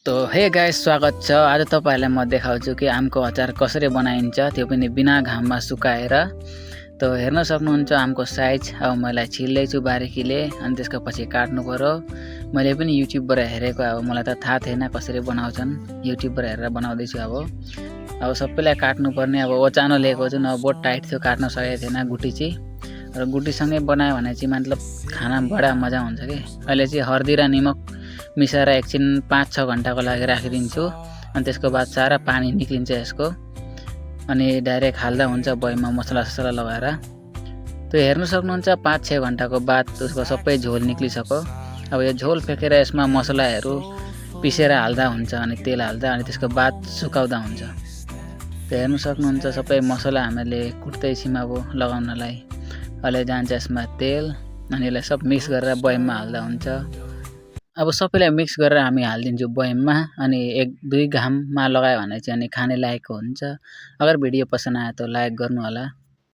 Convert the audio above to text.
तो hey guys, स्वागत छ। आज तपाईहरुलाई म देखाउँछु कि आमको अचार कसरी बनाइन्छ, त्यो पनि बिना घाममा सुकाएर। तो हेर्न सक्नुहुन्छ आमको साइज। अब मैले छिल्दै छु बारीकीले, अनि त्यसको पछि काट्नु पर्यो। मैले पनि युट्युबबाट हेरेको, अब मलाई त थाहा थिएन कसरी बनाउँछन्, युट्युबबाट हेरेर बनाउँदै छु। अब सबैलाई काट्नु पर्ने। अब ओचानो लिएको छु, न बहुत टाइट थियो, काट्न सकेको थिएन गुटी चाहिँ। र गुटीसँगै बनायो भने चाहिँ मतलब खाना बडा मजा हुन्छ के। अहिले चाहिँ हर्दी र निमक मिसाएर एकछिन 5-6 घण्टाको लागि राखिदिन्छु। अनि त्यसको बाद सारा पानी निक्लिन्छ यसको, अनि डाइरेक्ट हाल्दा हुन्छ बयममा मसला लगाएर। त्यो हेर्न सक्नुहुन्छ 5-6 घण्टाको बाद उसको सबै झोल निक्लिसक्यो। अब यो झोल फेकेर यसमा मसलाहरू पिसेर हाल्दा हुन्छ, अनि तेल हाल्दा, अनि त्यसको बाद सुकाउँदा हुन्छ। त्यो हेर्न सक्नुहुन्छ सबै मसला हामीले कुट्दैछौँ अब लगाउनलाई। अहिले जान्छ यसमा तेल, अनि यसलाई सब मिक्स गरेर बयममा हाल्दा हुन्छ। अब सबैलाई मिक्स गरेर हामी हालिदिन्छु बयममा, अनि 1-2 घाममा लगायो भने चाहिँ अनि खाने लायकको हुन्छ। अगर भिडियो पसन्द आयो त लाइक गर्नु होला।